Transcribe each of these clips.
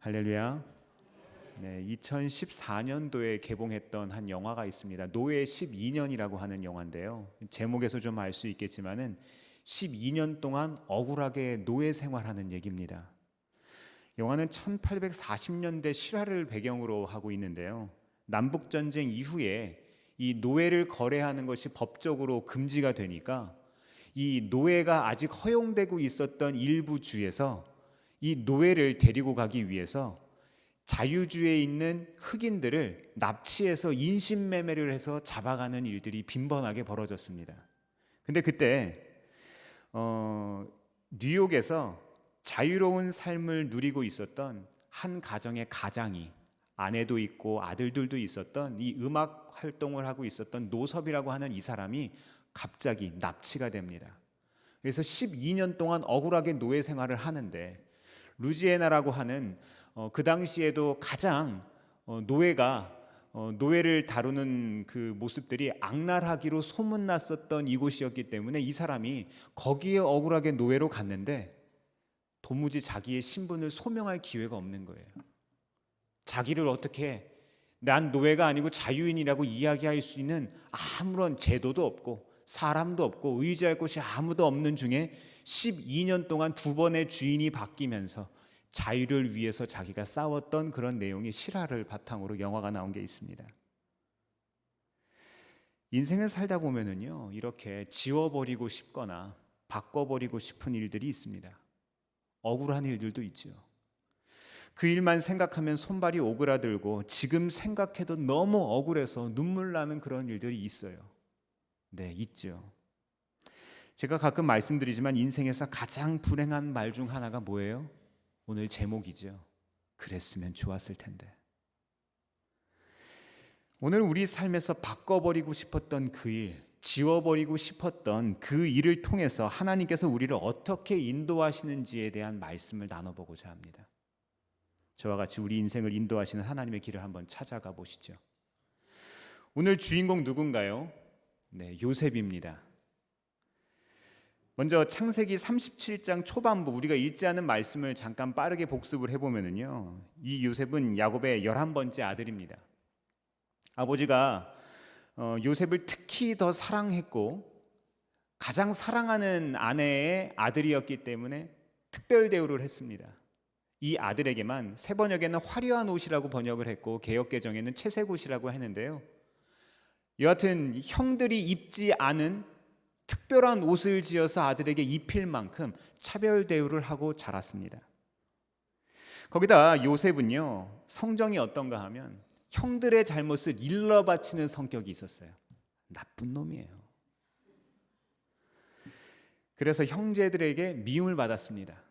할렐루야. 네, 2014년도에 개봉했던 한 영화가 있습니다. 노예 12년이라고 하는 영화인데요. 제목에서 좀 알 수 있겠지만은 12년 동안 억울하게 노예 생활하는 얘기입니다. 영화는 1840년대 실화를 배경으로 하고 있는데요. 남북 전쟁 이후에 이 노예를 거래하는 것이 법적으로 금지가 되니까 이 노예가 아직 허용되고 있었던 일부 주에서 이 노예를 데리고 가기 위해서 자유주에 있는 흑인들을 납치해서 인신매매를 해서 잡아가는 일들이 빈번하게 벌어졌습니다. 근데 그때 뉴욕에서 자유로운 삶을 누리고 있었던 한 가정의 가장이, 아내도 있고 아들들도 있었던, 이 음악 활동을 하고 있었던 노섭이라고 하는 이 사람이 갑자기 납치가 됩니다. 그래서 12년 동안 억울하게 노예 생활을 하는데, 루지애나라고 하는 그 당시에도 가장 노예를 다루는 그 모습들이 악랄하기로 소문났었던 이곳이었기 때문에 이 사람이 거기에 억울하게 노예로 갔는데 도무지 자기의 신분을 소명할 기회가 없는 거예요. 자기를 어떻게 난 노예가 아니고 자유인이라고 이야기할 수 있는 아무런 제도도 없고 사람도 없고 의지할 곳이 아무도 없는 중에 12년 동안 두 번의 주인이 바뀌면서 자유를 위해서 자기가 싸웠던 그런 내용의 실화를 바탕으로 영화가 나온 게 있습니다. 인생을 살다 보면은요, 이렇게 지워버리고 싶거나 바꿔버리고 싶은 일들이 있습니다. 억울한 일들도 있죠. 그 일만 생각하면 손발이 오그라들고 지금 생각해도 너무 억울해서 눈물 나는 그런 일들이 있어요. 네, 있죠. 제가 가끔 말씀드리지만 인생에서 가장 불행한 말 중 하나가 뭐예요? 오늘 제목이죠. 그랬으면 좋았을 텐데. 오늘 우리 삶에서 바꿔버리고 싶었던 그 일, 지워버리고 싶었던 그 일을 통해서 하나님께서 우리를 어떻게 인도하시는지에 대한 말씀을 나눠보고자 합니다. 저와 같이 우리 인생을 인도하시는 하나님의 길을 한번 찾아가 보시죠. 오늘 주인공 누군가요? 네, 요셉입니다. 먼저 창세기 37장 초반부 우리가 읽지 않은 말씀을 잠깐 빠르게 복습을 해보면요, 이 요셉은 야곱의 11번째 아들입니다. 아버지가 요셉을 특히 더 사랑했고 가장 사랑하는 아내의 아들이었기 때문에 특별 대우를 했습니다. 이 아들에게만 세번역에는 화려한 옷이라고 번역을 했고 개역개정에는 채색 옷이라고 했는데요, 여하튼 형들이 입지 않은 특별한 옷을 지어서 아들에게 입힐 만큼 차별 대우를 하고 자랐습니다. 거기다 요셉은요, 성정이 어떤가 하면 형들의 잘못을 일러 바치는 성격이 있었어요. 나쁜 놈이에요. 그래서 형제들에게 미움을 받았습니다.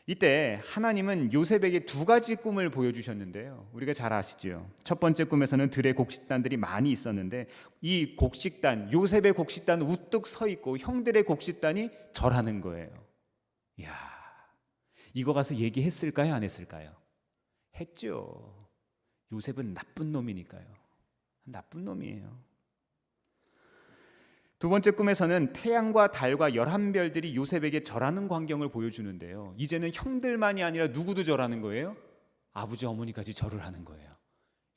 이때 하나님은 요셉에게 두 가지 꿈을 보여주셨는데요, 우리가 잘 아시죠? 첫 번째 꿈에서는 들에 곡식단들이 많이 있었는데 이 곡식단, 요셉의 곡식단은 우뚝 서 있고 형들의 곡식단이 절하는 거예요. 이야, 이거 가서 얘기했을까요? 안 했을까요? 했죠. 요셉은 나쁜 놈이니까요. 나쁜 놈이에요. 두 번째 꿈에서는 태양과 달과 11별들이 요셉에게 절하는 광경을 보여주는데요, 이제는 형들만이 아니라 누구도 절하는 거예요? 아버지 어머니까지 절을 하는 거예요.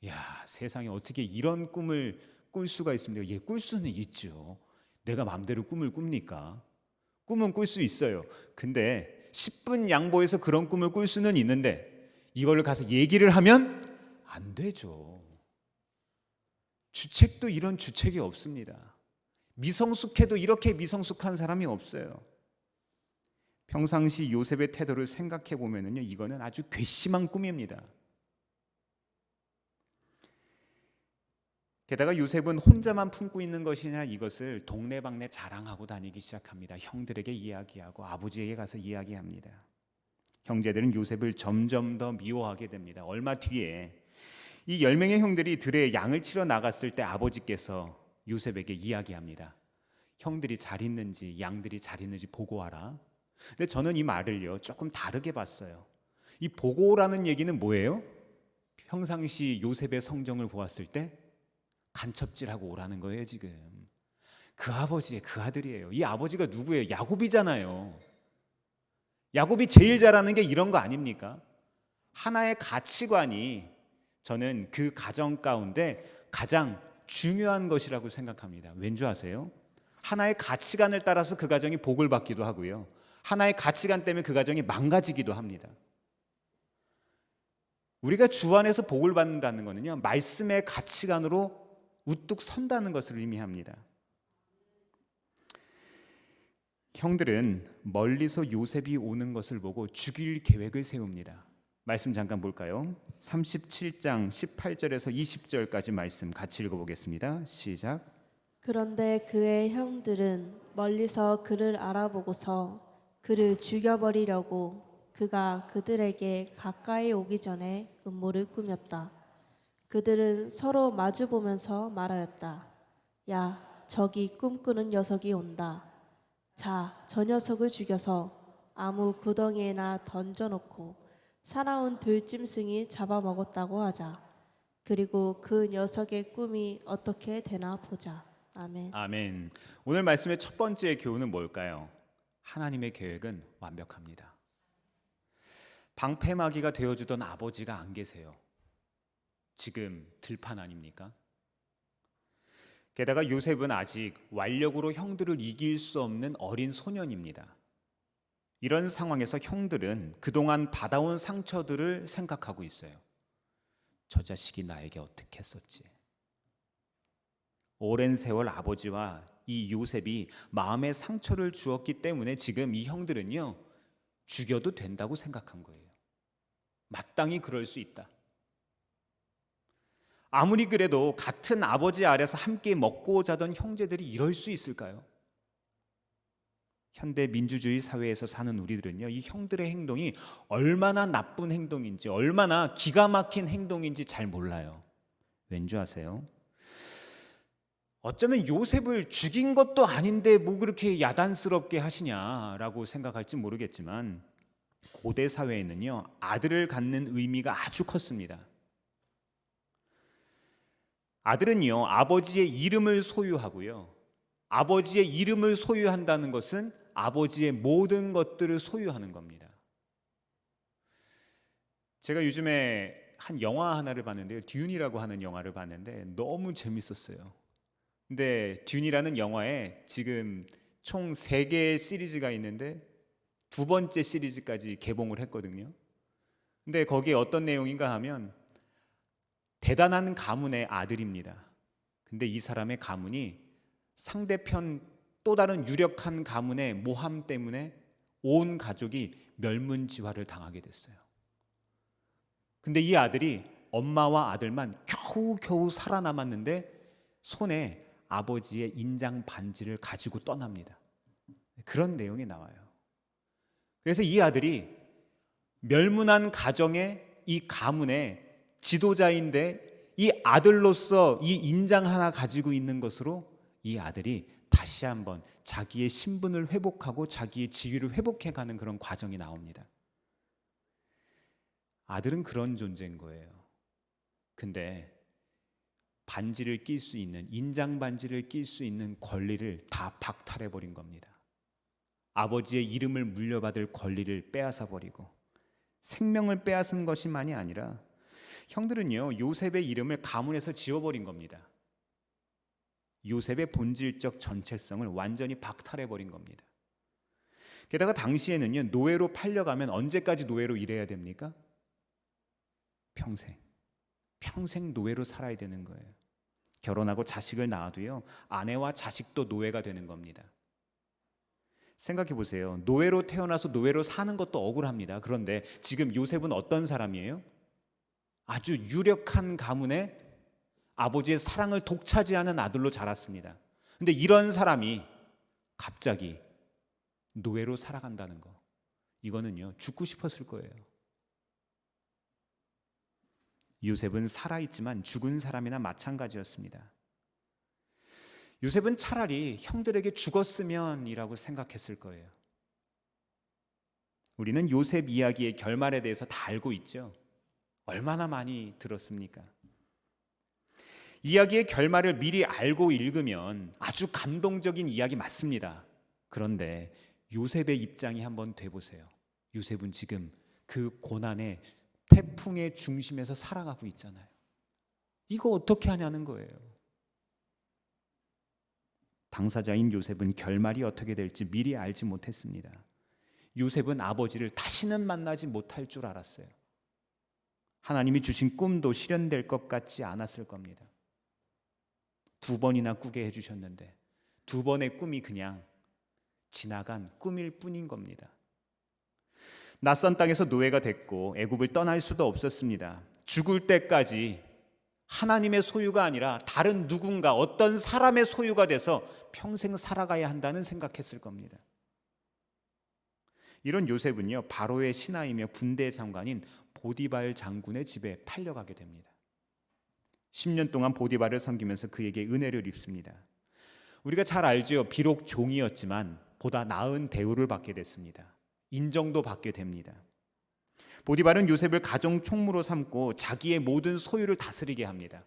이야, 세상에 어떻게 이런 꿈을 꿀 수가 있습니까? 예, 꿀 수는 있죠. 내가 마음대로 꿈을 꿉니까? 꿈은 꿀 수 있어요. 근데 10분 양보해서 그런 꿈을 꿀 수는 있는데 이걸 가서 얘기를 하면 안 되죠. 주책도 이런 주책이 없습니다. 미성숙해도 이렇게 미성숙한 사람이 없어요. 평상시 요셉의 태도를 생각해 보면요, 이거는 아주 괘씸한 꿈입니다. 게다가 요셉은 혼자만 품고 있는 것이 아니라 이것을 동네방네 자랑하고 다니기 시작합니다. 형들에게 이야기하고 아버지에게 가서 이야기합니다. 형제들은 요셉을 점점 더 미워하게 됩니다. 얼마 뒤에 이 10명의 형들이 들에 양을 치러 나갔을 때 아버지께서 요셉에게 이야기합니다. 형들이 잘 있는지 양들이 잘 있는지 보고 와라. 근데 저는 이 말을요, 조금 다르게 봤어요. 이 보고 오라는 얘기는 뭐예요? 평상시 요셉의 성정을 보았을 때 간첩질하고 오라는 거예요. 지금 그 아버지의 그 아들이에요. 이 아버지가 누구예요? 야곱이잖아요. 야곱이 제일 잘하는 게 이런 거 아닙니까? 하나의 가치관이 저는 그 가정 가운데 가장 중요한 것이라고 생각합니다. 왠지 아세요? 하나의 가치관을 따라서 그 가정이 복을 받기도 하고요, 하나의 가치관 때문에 그 가정이 망가지기도 합니다. 우리가 주 안에서 복을 받는다는 것은요, 말씀의 가치관으로 우뚝 선다는 것을 의미합니다. 형들은 멀리서 요셉이 오는 것을 보고 죽일 계획을 세웁니다. 말씀 잠깐 볼까요? 37장 18절에서 20절까지 말씀 같이 읽어보겠습니다. 시작. 그런데 그의 형들은 멀리서 그를 알아보고서 그를 죽여버리려고 그가 그들에게 가까이 오기 전에 음모를 꾸몄다. 그들은 서로 마주보면서 말하였다. 야, 저기 꿈꾸는 녀석이 온다. 자, 저 녀석을 죽여서 아무 구덩이에나 던져놓고 사나운 들짐승이 잡아먹었다고 하자. 그리고 그 녀석의 꿈이 어떻게 되나 보자. 아멘. 아멘. 오늘 말씀의 첫 번째 교훈은 뭘까요? 하나님의 계획은 완벽합니다. 방패막이가 되어주던 아버지가 안 계세요. 지금 들판 아닙니까? 게다가 요셉은 아직 완력으로 형들을 이길 수 없는 어린 소년입니다. 이런 상황에서 형들은 그동안 받아온 상처들을 생각하고 있어요. 저 자식이 나에게 어떻게 했었지? 오랜 세월 아버지와 이 요셉이 마음의 상처를 주었기 때문에 지금 이 형들은요, 죽여도 된다고 생각한 거예요. 마땅히 그럴 수 있다. 아무리 그래도 같은 아버지 아래서 함께 먹고 자던 형제들이 이럴 수 있을까요? 현대 민주주의 사회에서 사는 우리들은요, 이 형들의 행동이 얼마나 나쁜 행동인지, 얼마나 기가 막힌 행동인지 잘 몰라요. 왠지 아세요? 어쩌면 요셉을 죽인 것도 아닌데 뭐 그렇게 야단스럽게 하시냐라고 생각할지 모르겠지만, 고대 사회에는요, 아들을 갖는 의미가 아주 컸습니다. 아들은요, 아버지의 이름을 소유하고요, 아버지의 이름을 소유한다는 것은 아버지의 모든 것들을 소유하는 겁니다. 제가 요즘에 한 영화 하나를 봤는데요, 듄이라고 하는 영화를 봤는데 너무 재밌었어요. 근데 듄이라는 영화에 지금 총 3개의 시리즈가 있는데 2번째 시리즈까지 개봉을 했거든요. 근데 거기에 어떤 내용인가 하면, 대단한 가문의 아들입니다. 근데 이 사람의 가문이 상대편 또 다른 유력한 가문의 모함 때문에 온 가족이 멸문지화를 당하게 됐어요. 근데 이 아들이 엄마와 아들만 겨우겨우 살아남았는데 손에 아버지의 인장 반지를 가지고 떠납니다. 그런 내용이 나와요. 그래서 이 아들이 멸문한 가정의 이 가문의 지도자인데, 이 아들로서 이 인장 하나 가지고 있는 것으로 이 아들이 다시 한번 자기의 신분을 회복하고 자기의 지위를 회복해가는 그런 과정이 나옵니다. 아들은 그런 존재인 거예요. 근데 반지를 낄 수 있는, 인장 반지를 낄 수 있는 권리를 다 박탈해버린 겁니다. 아버지의 이름을 물려받을 권리를 빼앗아 버리고 생명을 빼앗은 것이만이 아니라, 형들은요, 요셉의 이름을 가문에서 지워버린 겁니다. 요셉의 본질적 정체성을 완전히 박탈해버린 겁니다. 게다가 당시에는요, 노예로 팔려가면 언제까지 노예로 일해야 됩니까? 평생 노예로 살아야 되는 거예요. 결혼하고 자식을 낳아도요, 아내와 자식도 노예가 되는 겁니다. 생각해 보세요. 노예로 태어나서 노예로 사는 것도 억울합니다. 그런데 지금 요셉은 어떤 사람이에요? 아주 유력한 가문의 아버지의 사랑을 독차지하는 아들로 자랐습니다. 근데 이런 사람이 갑자기 노예로 살아간다는 거, 이거는요, 죽고 싶었을 거예요. 요셉은 살아있지만 죽은 사람이나 마찬가지였습니다. 요셉은 차라리 형들에게 죽었으면 이라고 생각했을 거예요. 우리는 요셉 이야기의 결말에 대해서 다 알고 있죠. 얼마나 많이 들었습니까? 이야기의 결말을 미리 알고 읽으면 아주 감동적인 이야기 맞습니다. 그런데 요셉의 입장이 한번 돼보세요. 요셉은 지금 그 고난에 태풍의 중심에서 살아가고 있잖아요. 이거 어떻게 하냐는 거예요. 당사자인 요셉은 결말이 어떻게 될지 미리 알지 못했습니다. 요셉은 아버지를 다시는 만나지 못할 줄 알았어요. 하나님이 주신 꿈도 실현될 것 같지 않았을 겁니다. 2번이나 꾸게 해주셨는데 2번의 꿈이 그냥 지나간 꿈일 뿐인 겁니다. 낯선 땅에서 노예가 됐고 애굽을 떠날 수도 없었습니다. 죽을 때까지 하나님의 소유가 아니라 다른 누군가 어떤 사람의 소유가 돼서 평생 살아가야 한다는 생각했을 겁니다. 이런 요셉은요, 바로의 신하이며 군대 장관인 보디발 장군의 집에 팔려가게 됩니다. 10년 동안 보디발을 섬기면서 그에게 은혜를 입습니다. 우리가 잘 알죠. 비록 종이었지만 보다 나은 대우를 받게 됐습니다. 인정도 받게 됩니다. 보디발은 요셉을 가정 총무로 삼고 자기의 모든 소유를 다스리게 합니다.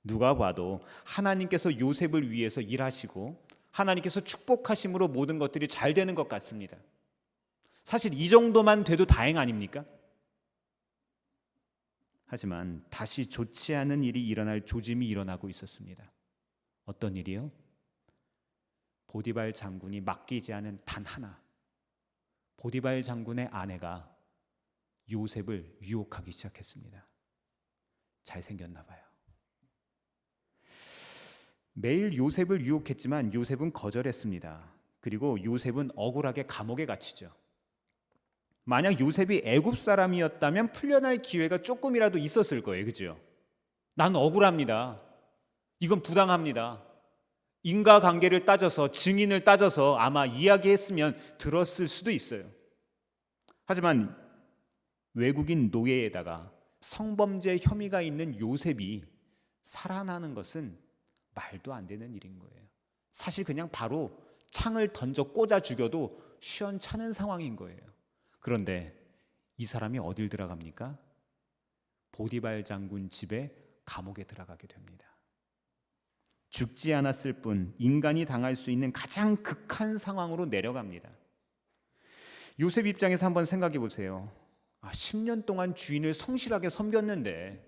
누가 봐도 하나님께서 요셉을 위해서 일하시고 하나님께서 축복하심으로 모든 것들이 잘 되는 것 같습니다. 사실 이 정도만 돼도 다행 아닙니까? 하지만 다시 좋지 않은 일이 일어날 조짐이 일어나고 있었습니다. 어떤 일이요? 보디발 장군이 맡기지 않은 단 하나, 보디발 장군의 아내가 요셉을 유혹하기 시작했습니다. 잘생겼나 봐요. 매일 요셉을 유혹했지만 요셉은 거절했습니다. 그리고 요셉은 억울하게 감옥에 갇히죠. 만약 요셉이 애굽 사람이었다면 풀려날 기회가 조금이라도 있었을 거예요. 그죠? 난 억울합니다. 이건 부당합니다. 인과관계를 따져서 증인을 따져서 아마 이야기했으면 들었을 수도 있어요. 하지만 외국인 노예에다가 성범죄 혐의가 있는 요셉이 살아나는 것은 말도 안 되는 일인 거예요. 사실 그냥 바로 창을 던져 꽂아 죽여도 시원찮은 상황인 거예요. 그런데 이 사람이 어딜 들어갑니까? 보디발 장군 집에 감옥에 들어가게 됩니다. 죽지 않았을 뿐 인간이 당할 수 있는 가장 극한 상황으로 내려갑니다. 요셉 입장에서 한번 생각해 보세요. 10년 동안 주인을 성실하게 섬겼는데,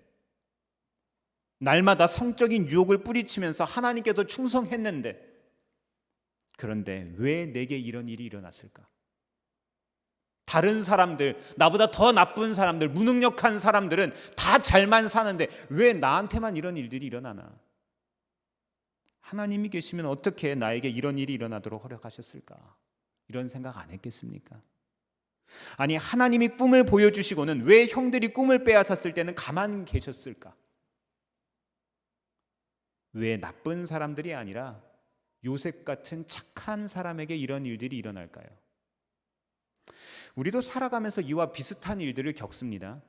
날마다 성적인 유혹을 뿌리치면서 하나님께도 충성했는데, 그런데 왜 내게 이런 일이 일어났을까? 다른 사람들, 나보다 더 나쁜 사람들, 무능력한 사람들은 다 잘만 사는데 왜 나한테만 이런 일들이 일어나나? 하나님이 계시면 어떻게 나에게 이런 일이 일어나도록 허락하셨을까? 이런 생각 안 했겠습니까? 아니, 하나님이 꿈을 보여주시고는 왜 형들이 꿈을 빼앗았을 때는 가만 계셨을까? 왜 나쁜 사람들이 아니라 요셉 같은 착한 사람에게 이런 일들이 일어날까요? 우리도 살아가면서 이와 비슷한 일들을 겪습니다.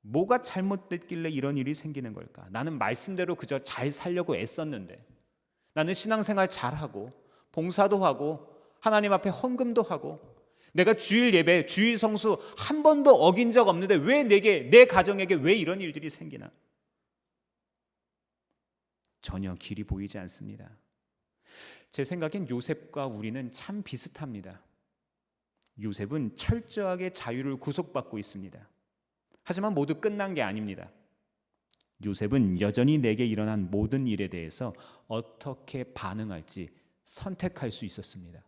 뭐가 잘못됐길래 이런 일이 생기는 걸까? 나는 말씀대로 그저 잘 살려고 애썼는데, 나는 신앙생활 잘하고 봉사도 하고 하나님 앞에 헌금도 하고 내가 주일 예배, 주일 성수 한 번도 어긴 적 없는데 왜 내게, 내 가정에게 왜 이런 일들이 생기나? 전혀 길이 보이지 않습니다. 제 생각엔 요셉과 우리는 참 비슷합니다. 요셉은 철저하게 자유를 구속받고 있습니다. 하지만 모두 끝난 게 아닙니다. 요셉은 여전히 내게 일어난 모든 일에 대해서 어떻게 반응할지 선택할 수 있었습니다.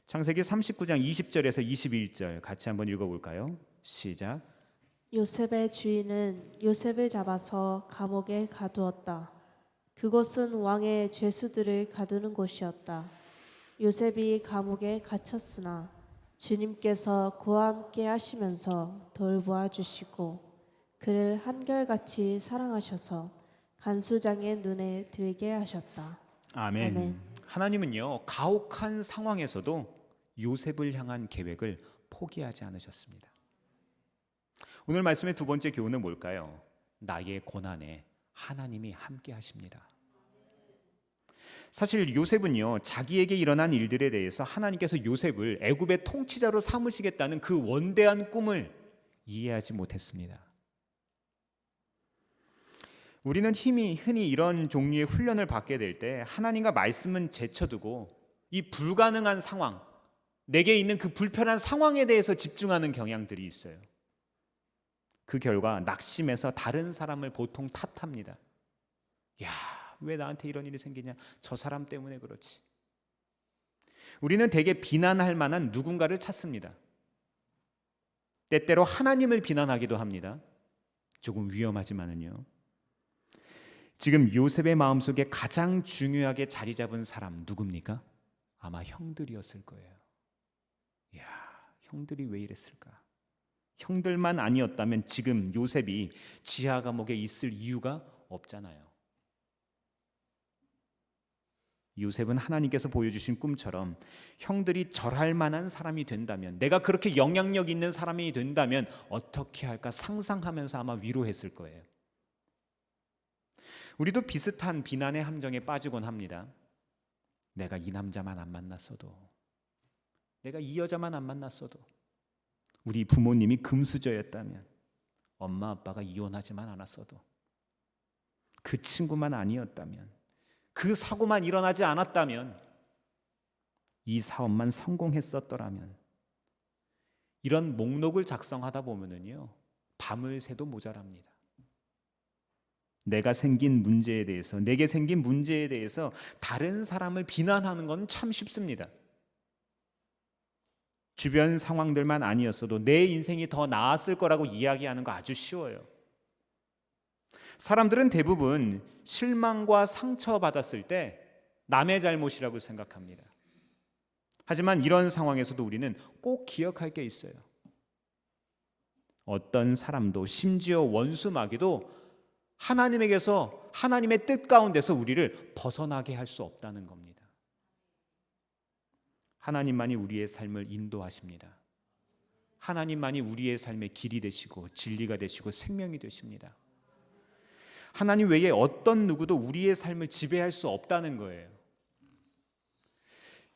창세기 39장 20절에서 21절 같이 한번 읽어볼까요? 시작. 요셉의 주인은 요셉을 잡아서 감옥에 가두었다. 그곳은 왕의 죄수들을 가두는 곳이었다. 요셉이 감옥에 갇혔으나 주님께서 그와 함께 하시면서 돌보아 주시고 그를 한결같이 사랑하셔서 간수장의 눈에 들게 하셨다. 아멘. 아멘. 하나님은요, 가혹한 상황에서도 요셉을 향한 계획을 포기하지 않으셨습니다. 오늘 말씀의 두 번째 교훈은 뭘까요? 나의 고난에 하나님이 함께 하십니다. 사실 요셉은요, 자기에게 일어난 일들에 대해서 하나님께서 요셉을 애굽의 통치자로 삼으시겠다는 그 원대한 꿈을 이해하지 못했습니다. 우리는 흔히 이런 종류의 훈련을 받게 될 때 하나님과 말씀은 제쳐두고 이 불가능한 상황, 내게 있는 그 불편한 상황에 대해서 집중하는 경향들이 있어요. 그 결과 낙심해서 다른 사람을 보통 탓합니다. 야, 왜 나한테 이런 일이 생기냐? 저 사람 때문에 그렇지. 우리는 대개 비난할 만한 누군가를 찾습니다. 때때로 하나님을 비난하기도 합니다. 조금 위험하지만은요. 지금 요셉의 마음속에 가장 중요하게 자리 잡은 사람 누굽니까? 아마 형들이었을 거예요. 이야, 형들이 왜 이랬을까? 형들만 아니었다면 지금 요셉이 지하 감옥에 있을 이유가 없잖아요. 요셉은 하나님께서 보여주신 꿈처럼 형들이 절할 만한 사람이 된다면, 내가 그렇게 영향력 있는 사람이 된다면 어떻게 할까 상상하면서 아마 위로했을 거예요. 우리도 비슷한 비난의 함정에 빠지곤 합니다. 내가 이 남자만 안 만났어도, 내가 이 여자만 안 만났어도, 우리 부모님이 금수저였다면, 엄마 아빠가 이혼하지만 않았어도, 그 친구만 아니었다면, 그 사고만 일어나지 않았다면, 이 사업만 성공했었더라면, 이런 목록을 작성하다 보면은요, 밤을 새도 모자랍니다. 내가 생긴 문제에 대해서, 내게 생긴 문제에 대해서 다른 사람을 비난하는 건 참 쉽습니다. 주변 상황들만 아니었어도 내 인생이 더 나았을 거라고 이야기하는 거 아주 쉬워요. 사람들은 대부분 실망과 상처받았을 때 남의 잘못이라고 생각합니다. 하지만 이런 상황에서도 우리는 꼭 기억할 게 있어요. 어떤 사람도, 심지어 원수 마귀도 하나님에게서, 하나님의 뜻 가운데서 우리를 벗어나게 할 수 없다는 겁니다. 하나님만이 우리의 삶을 인도하십니다. 하나님만이 우리의 삶의 길이 되시고 진리가 되시고 생명이 되십니다. 하나님 외에 어떤 누구도 우리의 삶을 지배할 수 없다는 거예요.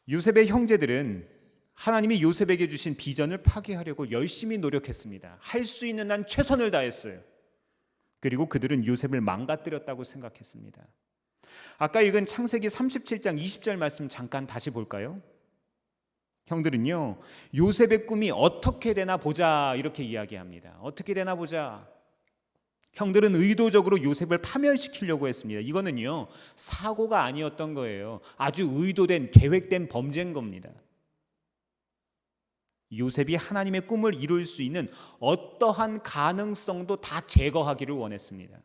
요셉의 형제들은 하나님이 요셉에게 주신 비전을 파괴하려고 열심히 노력했습니다. 할 수 있는 한 최선을 다했어요. 그리고 그들은 요셉을 망가뜨렸다고 생각했습니다. 아까 읽은 창세기 37장 20절 말씀 잠깐 다시 볼까요? 형들은요, 요셉의 꿈이 어떻게 되나 보자 이렇게 이야기합니다. 어떻게 되나 보자. 형들은 의도적으로 요셉을 파멸시키려고 했습니다. 이거는요, 사고가 아니었던 거예요. 아주 의도된, 계획된 범죄인 겁니다. 요셉이 하나님의 꿈을 이룰 수 있는 어떠한 가능성도 다 제거하기를 원했습니다.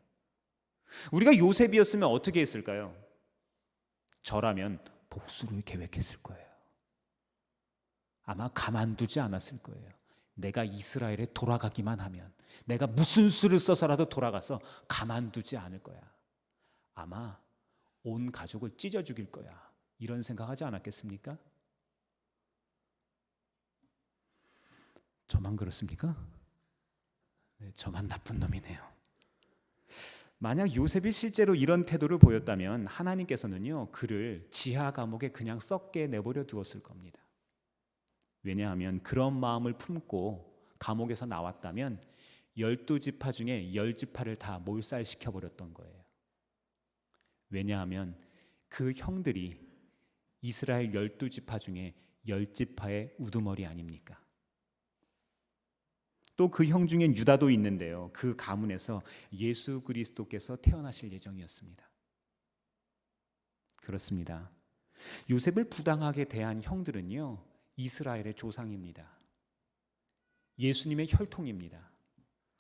우리가 요셉이었으면 어떻게 했을까요? 저라면 복수를 계획했을 거예요. 아마 가만두지 않았을 거예요. 내가 이스라엘에 돌아가기만 하면, 내가 무슨 수를 써서라도 돌아가서 가만두지 않을 거야. 아마 온 가족을 찢어 죽일 거야. 이런 생각하지 않았겠습니까? 저만 그렇습니까? 네, 저만 나쁜 놈이네요. 만약 요셉이 실제로 이런 태도를 보였다면 하나님께서는요, 그를 지하 감옥에 그냥 썩게 내버려 두었을 겁니다. 왜냐하면 그런 마음을 품고 감옥에서 나왔다면 12지파 중에 10지파를 다 몰살시켜 버렸던 거예요. 왜냐하면 그 형들이 이스라엘 12지파 중에 10지파의 우두머리 아닙니까? 또 그 형 중엔 유다도 있는데요, 그 가문에서 예수 그리스도께서 태어나실 예정이었습니다. 그렇습니다. 요셉을 부당하게 대한 형들은요, 이스라엘의 조상입니다. 예수님의 혈통입니다.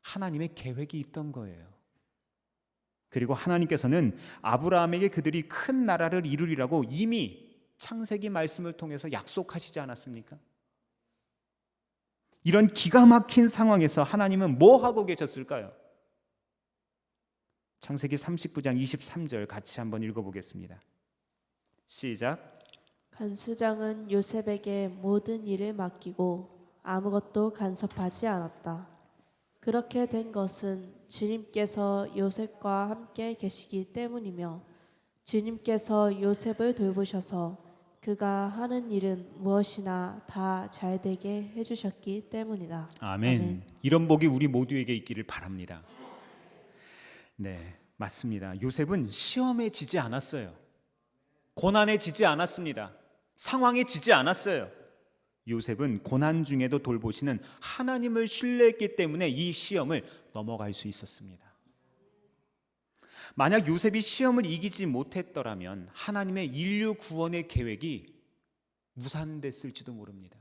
하나님의 계획이 있던 거예요. 그리고 하나님께서는 아브라함에게 그들이 큰 나라를 이루리라고 이미 창세기 말씀을 통해서 약속하시지 않았습니까? 이런 기가 막힌 상황에서 하나님은 뭐 하고 계셨을까요? 창세기 39장 23절 같이 한번 읽어보겠습니다. 시작. 간수장은 요셉에게 모든 일을 맡기고 아무것도 간섭하지 않았다. 그렇게 된 것은 주님께서 요셉과 함께 계시기 때문이며, 주님께서 요셉을 돌보셔서 그가 하는 일은 무엇이나 다 잘되게 해주셨기 때문이다. 아멘. 아멘. 이런 복이 우리 모두에게 있기를 바랍니다. 네, 맞습니다. 요셉은 시험에 지지 않았어요. 고난에 지지 않았습니다. 상황에 지지 않았어요. 요셉은 고난 중에도 돌보시는 하나님을 신뢰했기 때문에 이 시험을 넘어갈 수 있었습니다. 만약 요셉이 시험을 이기지 못했더라면 하나님의 인류 구원의 계획이 무산됐을지도 모릅니다.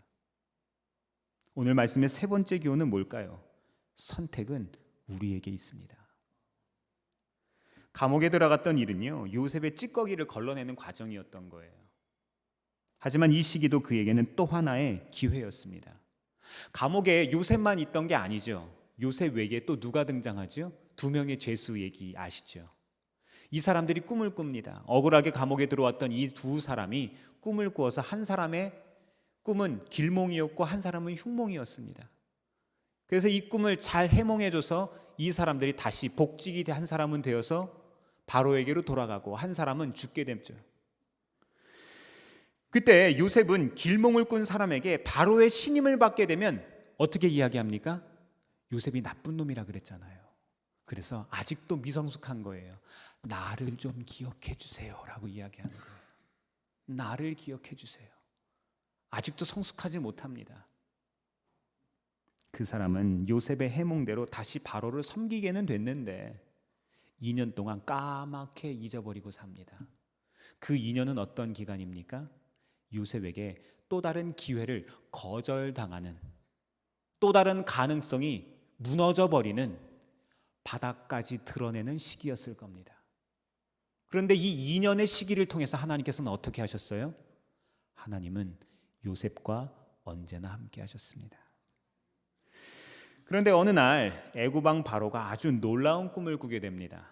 오늘 말씀의 세 번째 교훈은 뭘까요? 선택은 우리에게 있습니다. 감옥에 들어갔던 일은요, 요셉의 찌꺼기를 걸러내는 과정이었던 거예요. 하지만 이 시기도 그에게는 또 하나의 기회였습니다. 감옥에 요셉만 있던 게 아니죠. 요셉 외에 또 누가 등장하죠? 두 명의 죄수 얘기 아시죠? 이 사람들이 꿈을 꿉니다. 억울하게 감옥에 들어왔던 이 두 사람이 꿈을 꾸어서 한 사람의 꿈은 길몽이었고 한 사람은 흉몽이었습니다. 그래서 이 꿈을 잘 해몽해줘서 이 사람들이 다시 복직이 한 사람은 되어서 바로에게로 돌아가고 한 사람은 죽게 됐죠. 그때 요셉은 길몽을 꾼 사람에게 바로의 신임을 받게 되면 어떻게 이야기합니까? 요셉이 나쁜 놈이라 그랬잖아요. 그래서 아직도 미성숙한 거예요. 나를 좀 기억해 주세요 라고 이야기하는 거예요. 나를 기억해 주세요. 아직도 성숙하지 못합니다. 그 사람은 요셉의 해몽대로 다시 바로를 섬기게는 됐는데 2년 동안 까맣게 잊어버리고 삽니다. 그 2년은 어떤 기간입니까? 요셉에게 또 다른 기회를 거절당하는, 또 다른 가능성이 무너져버리는, 바닥까지 드러내는 시기였을 겁니다. 그런데 이 2년의 시기를 통해서 하나님께서는 어떻게 하셨어요? 하나님은 요셉과 언제나 함께 하셨습니다. 그런데 어느 날 애굽 왕 바로가 아주 놀라운 꿈을 꾸게 됩니다.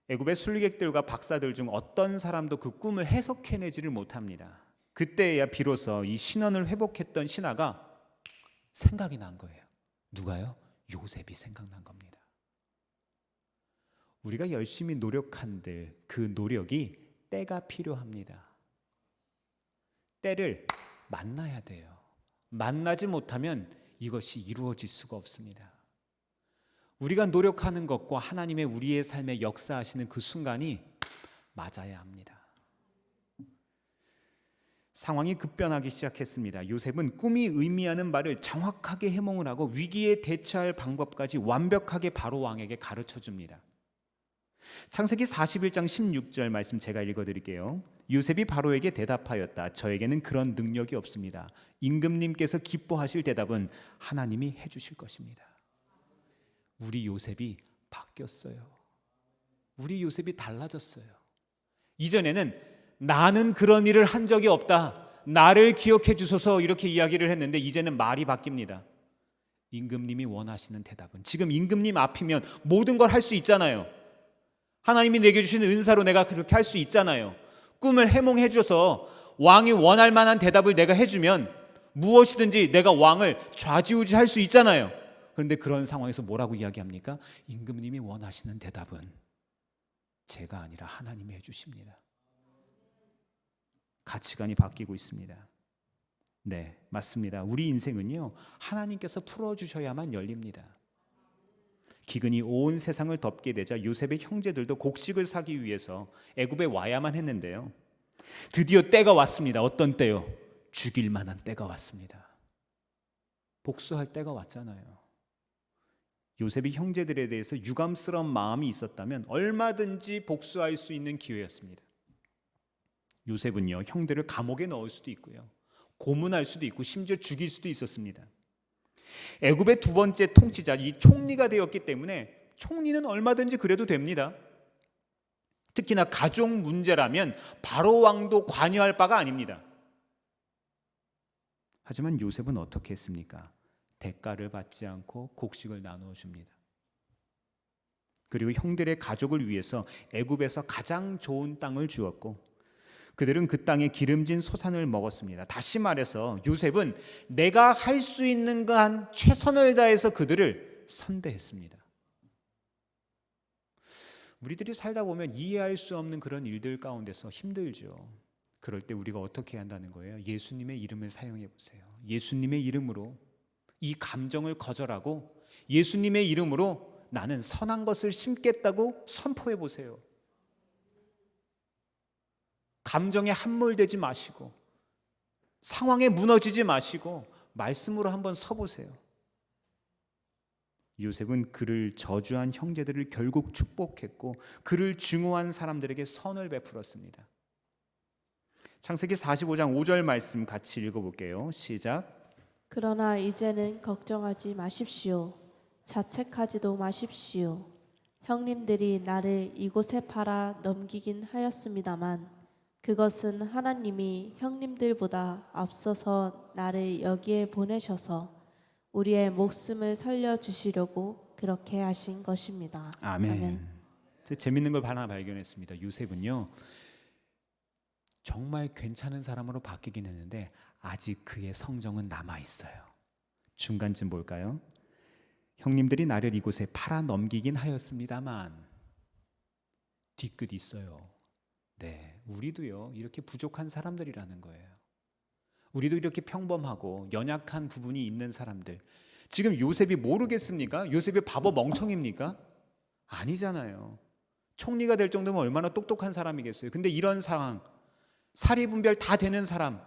애굽의 술객들과 박사들 중 어떤 사람도 그 꿈을 해석해내지를 못합니다. 그때야 비로소 이 신원을 회복했던 신하가 생각이 난 거예요. 누가요? 요셉이 생각난 겁니다. 우리가 열심히 노력한들 그 노력이 때가 필요합니다. 때를 만나야 돼요. 만나지 못하면 이것이 이루어질 수가 없습니다. 우리가 노력하는 것과 하나님의 우리의 삶에 역사하시는 그 순간이 맞아야 합니다. 상황이 급변하기 시작했습니다. 요셉은 꿈이 의미하는 바를 정확하게 해몽을 하고 위기에 대처할 방법까지 완벽하게 바로 왕에게 가르쳐 줍니다. 창세기 41장 16절 말씀 제가 읽어드릴게요. 요셉이 바로에게 대답하였다. 저에게는 그런 능력이 없습니다. 임금님께서 기뻐하실 대답은 하나님이 해주실 것입니다. 우리 요셉이 바뀌었어요. 우리 요셉이 달라졌어요. 이전에는 나는 그런 일을 한 적이 없다, 나를 기억해 주소서 이렇게 이야기를 했는데 이제는 말이 바뀝니다. 임금님이 원하시는 대답은, 지금 임금님 앞이면 모든 걸 할 수 있잖아요. 하나님이 내게 주시는 은사로 내가 그렇게 할 수 있잖아요. 꿈을 해몽해 줘서 왕이 원할 만한 대답을 내가 해주면 무엇이든지 내가 왕을 좌지우지할 수 있잖아요. 그런데 그런 상황에서 뭐라고 이야기합니까? 임금님이 원하시는 대답은 제가 아니라 하나님이 해주십니다. 가치관이 바뀌고 있습니다. 네, 맞습니다. 우리 인생은요, 하나님께서 풀어주셔야만 열립니다. 기근이 온 세상을 덮게 되자 요셉의 형제들도 곡식을 사기 위해서 애굽에 와야만 했는데요, 드디어 때가 왔습니다. 어떤 때요? 죽일 만한 때가 왔습니다. 복수할 때가 왔잖아요. 요셉이 형제들에 대해서 유감스러운 마음이 있었다면 얼마든지 복수할 수 있는 기회였습니다. 요셉은요, 형들을 감옥에 넣을 수도 있고요, 고문할 수도 있고 심지어 죽일 수도 있었습니다. 애굽의 두 번째 통치자, 이 총리가 되었기 때문에 총리는 얼마든지 그래도 됩니다. 특히나 가족 문제라면 바로 왕도 관여할 바가 아닙니다. 하지만 요셉은 어떻게 했습니까? 대가를 받지 않고 곡식을 나누어 줍니다. 그리고 형들의 가족을 위해서 애굽에서 가장 좋은 땅을 주었고 그들은 그 땅의 기름진 소산을 먹었습니다. 다시 말해서 요셉은 내가 할 수 있는 한 최선을 다해서 그들을 선대했습니다. 우리들이 살다 보면 이해할 수 없는 그런 일들 가운데서 힘들죠. 그럴 때 우리가 어떻게 해야 한다는 거예요? 예수님의 이름을 사용해 보세요. 예수님의 이름으로 이 감정을 거절하고 예수님의 이름으로 나는 선한 것을 심겠다고 선포해 보세요. 감정에 함몰되지 마시고 상황에 무너지지 마시고 말씀으로 한번 서보세요. 요셉은 그를 저주한 형제들을 결국 축복했고 그를 증오한 사람들에게 선을 베풀었습니다. 창세기 45장 5절 말씀 같이 읽어볼게요. 시작. 그러나 이제는 걱정하지 마십시오. 자책하지도 마십시오. 형님들이 나를 이곳에 팔아 넘기긴 하였습니다만 그것은 하나님이 형님들보다 앞서서 나를 여기에 보내셔서 우리의 목숨을 살려주시려고 그렇게 하신 것입니다. 아멘. 재밌는 걸 하나 발견했습니다. 요셉은요 정말 괜찮은 사람으로 바뀌긴 했는데 아직 그의 성정은 남아있어요. 중간쯤 볼까요? 형님들이 나를 이곳에 팔아 넘기긴 하였습니다만 뒤끝 있어요. 네, 우리도요 이렇게 부족한 사람들이라는 거예요. 우리도 이렇게 평범하고 연약한 부분이 있는 사람들. 지금 요셉이 모르겠습니까? 요셉이 바보 멍청입니까? 아니잖아요. 총리가 될 정도면 얼마나 똑똑한 사람이겠어요. 근데 이런 상황, 사리분별 다 되는 사람,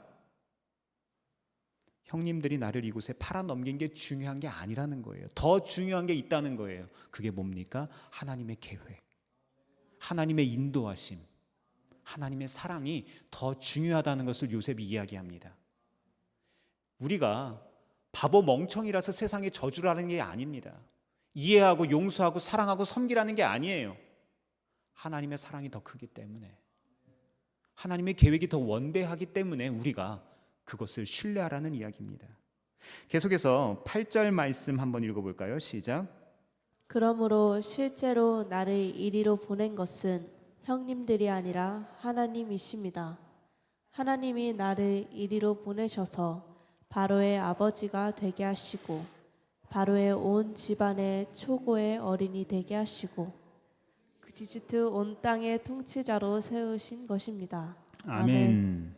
형님들이 나를 이곳에 팔아 넘긴 게 중요한 게 아니라는 거예요. 더 중요한 게 있다는 거예요. 그게 뭡니까? 하나님의 계획, 하나님의 인도하심, 하나님의 사랑이 더 중요하다는 것을 요셉이 이야기합니다. 우리가 바보 멍청이라서 세상에 저주라는 게 아닙니다. 이해하고 용서하고 사랑하고 섬기라는 게 아니에요. 하나님의 사랑이 더 크기 때문에, 하나님의 계획이 더 원대하기 때문에 우리가 그것을 신뢰하라는 이야기입니다. 계속해서 8절 말씀 한번 읽어볼까요? 시작. 그러므로 실제로 나를 이리로 보낸 것은 형님들이 아니라 하나님이십니다. 하나님이 나를 이리로 보내셔서 바로의 아버지가 되게 하시고 바로의 온 집안의 초고의 어린이 되게 하시고 그 이집트 온 땅의 통치자로 세우신 것입니다. 아멘.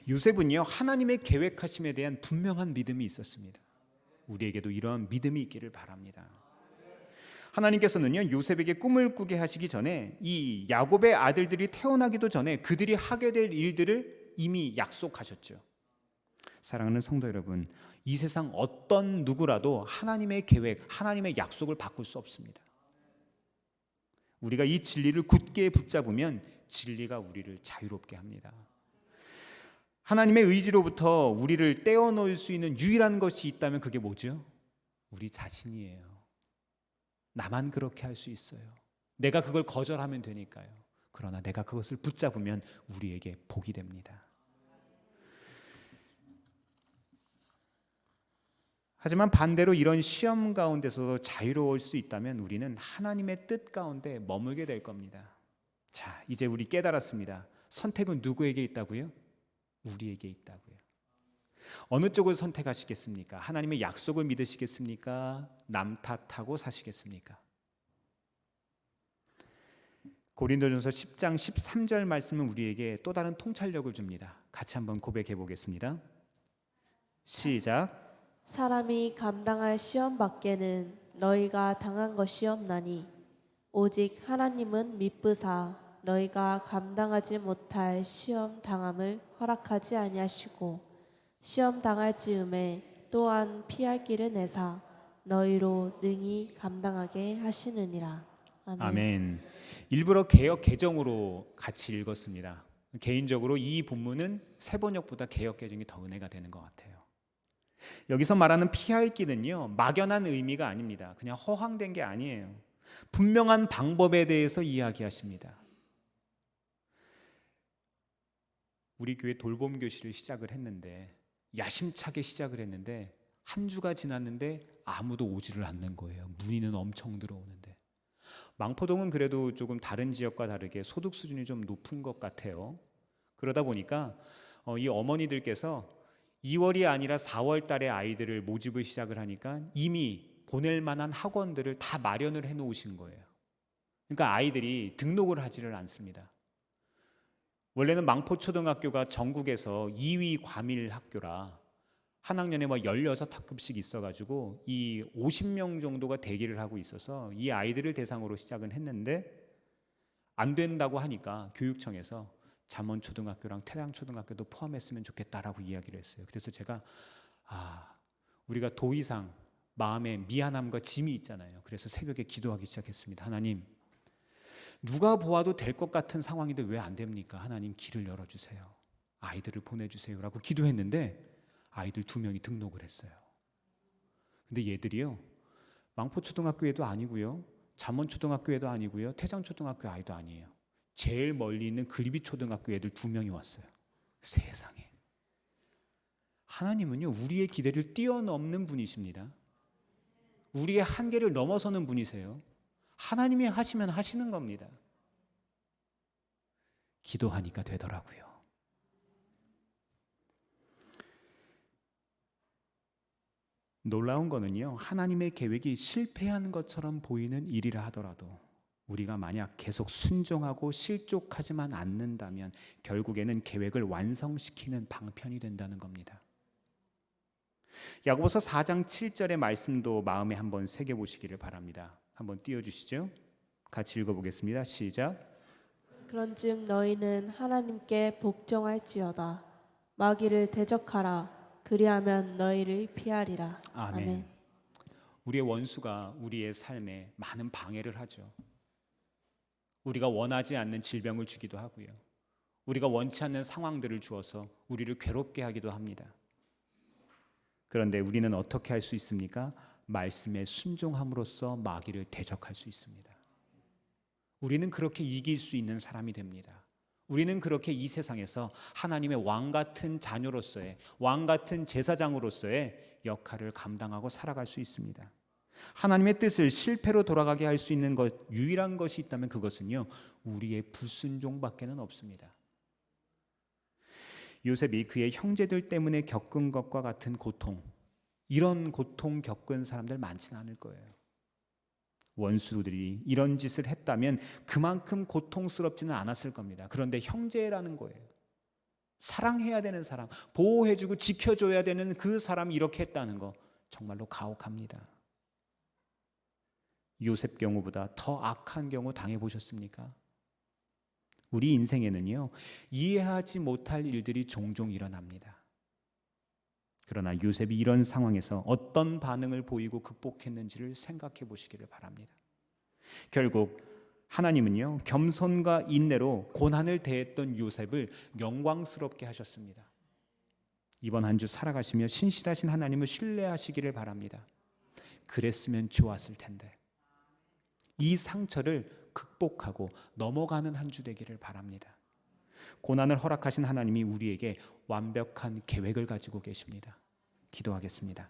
요셉은요 하나님의 계획하심에 대한 분명한 믿음이 있었습니다. 우리에게도 이러한 믿음이 있기를 바랍니다. 하나님께서는요 요셉에게 꿈을 꾸게 하시기 전에 이 야곱의 아들들이 태어나기도 전에 그들이 하게 될 일들을 이미 약속하셨죠. 사랑하는 성도 여러분, 이 세상 어떤 누구라도 하나님의 계획, 하나님의 약속을 바꿀 수 없습니다. 우리가 이 진리를 굳게 붙잡으면 진리가 우리를 자유롭게 합니다. 하나님의 의지로부터 우리를 떼어놓을 수 있는 유일한 것이 있다면 그게 뭐죠? 우리 자신이에요. 나만 그렇게 할 수 있어요. 내가 그걸 거절하면 되니까요. 그러나 내가 그것을 붙잡으면 우리에게 복이 됩니다. 하지만 반대로 이런 시험 가운데서도 자유로울 수 있다면 우리는 하나님의 뜻 가운데 머물게 될 겁니다. 자, 이제 우리 깨달았습니다. 선택은 누구에게 있다고요? 우리에게 있다고요. 어느 쪽을 선택하시겠습니까? 하나님의 약속을 믿으시겠습니까? 남 탓하고 사시겠습니까? 고린도전서 10장 13절 말씀은 우리에게 또 다른 통찰력을 줍니다. 같이 한번 고백해 보겠습니다. 시작. 사람이 감당할 시험 밖에는 너희가 당한 것이 없나니 오직 하나님은 미쁘사 너희가 감당하지 못할 시험 당함을 허락하지 아니하시고 시험 당할 즈음에 또한 피할 길을 내사 너희로 능히 감당하게 하시느니라. 아멘. 아멘. 일부러 개역 개정으로 같이 읽었습니다. 개인적으로 이 본문은 세번역보다 개역 개정이 더 은혜가 되는 것 같아요. 여기서 말하는 피할 길은요 막연한 의미가 아닙니다. 그냥 허황된 게 아니에요. 분명한 방법에 대해서 이야기하십니다. 우리 교회 돌봄 교실을 시작을 했는데 야심차게 시작을 했는데 한 주가 지났는데 아무도 오지를 않는 거예요. 문의는 엄청 들어오는데. 망포동은 그래도 조금 다른 지역과 다르게 소득 수준이 좀 높은 것 같아요. 그러다 보니까 이 어머니들께서 2월이 아니라 4월 달에 아이들을 모집을 시작을 하니까 이미 보낼 만한 학원들을 다 마련을 해 놓으신 거예요. 그러니까 아이들이 등록을 하지를 않습니다. 원래는 망포초등학교가 전국에서 2위 과밀 학교라 한 학년에 16학급씩 있어가지고 이 50명 정도가 대기를 하고 있어서 이 아이들을 대상으로 시작은 했는데 안 된다고 하니까 교육청에서 잠원초등학교랑 태양초등학교도 포함했으면 좋겠다라고 이야기를 했어요. 그래서 제가 우리가 도의상 마음에 미안함과 짐이 있잖아요. 그래서 새벽에 기도하기 시작했습니다. 하나님, 누가 보아도 될 것 같은 상황인데 왜 안 됩니까? 하나님, 길을 열어주세요. 아이들을 보내주세요 라고 기도했는데 아이들 2명이 등록을 했어요. 근데 얘들이요, 망포초등학교에도 아니고요, 잠원초등학교에도 아니고요, 태장초등학교 아이도 아니에요. 제일 멀리 있는 그리비초등학교 애들 2명이 왔어요. 세상에. 하나님은요, 우리의 기대를 뛰어넘는 분이십니다. 우리의 한계를 넘어서는 분이세요. 하나님이 하시면 하시는 겁니다. 기도하니까 되더라고요. 놀라운 거는요, 하나님의 계획이 실패한 것처럼 보이는 일이라 하더라도 우리가 만약 계속 순종하고 실족하지만 않는다면 결국에는 계획을 완성시키는 방편이 된다는 겁니다. 야고보서 4장 7절의 말씀도 마음에 한번 새겨보시기를 바랍니다. 한번 띄워주시죠. 같이 읽어보겠습니다. 시작. 그런즉 너희는 하나님께 복종할지어다. 마귀를 대적하라. 그리하면 너희를 피하리라. 아멘. 우리의 원수가 우리의 삶에 많은 방해를 하죠. 우리가 원하지 않는 질병을 주기도 하고요, 우리가 원치 않는 상황들을 주어서 우리를 괴롭게 하기도 합니다. 그런데 우리는 어떻게 할 수 있습니까? 말씀에 순종함으로써 마귀를 대적할 수 있습니다. 우리는 그렇게 이길 수 있는 사람이 됩니다. 우리는 그렇게 이 세상에서 하나님의 왕 같은 자녀로서의, 왕 같은 제사장으로서의 역할을 감당하고 살아갈 수 있습니다. 하나님의 뜻을 실패로 돌아가게 할 수 있는 것, 유일한 것이 있다면 그것은요, 우리의 불순종밖에는 없습니다. 요셉이 그의 형제들 때문에 겪은 것과 같은 고통, 이런 고통 겪은 사람들 많지는 않을 거예요. 원수들이 이런 짓을 했다면 그만큼 고통스럽지는 않았을 겁니다. 그런데 형제라는 거예요. 사랑해야 되는 사람, 보호해주고 지켜줘야 되는 그 사람이 이렇게 했다는 거 정말로 가혹합니다. 요셉 경우보다 더 악한 경우 당해보셨습니까? 우리 인생에는요, 이해하지 못할 일들이 종종 일어납니다. 그러나 요셉이 이런 상황에서 어떤 반응을 보이고 극복했는지를 생각해 보시기를 바랍니다. 결국 하나님은요, 겸손과 인내로 고난을 대했던 요셉을 영광스럽게 하셨습니다. 이번 한 주 살아가시며 신실하신 하나님을 신뢰하시기를 바랍니다. 그랬으면 좋았을 텐데. 이 상처를 극복하고 넘어가는 한 주 되기를 바랍니다. 고난을 허락하신 하나님이 우리에게 완벽한 계획을 가지고 계십니다. 기도하겠습니다.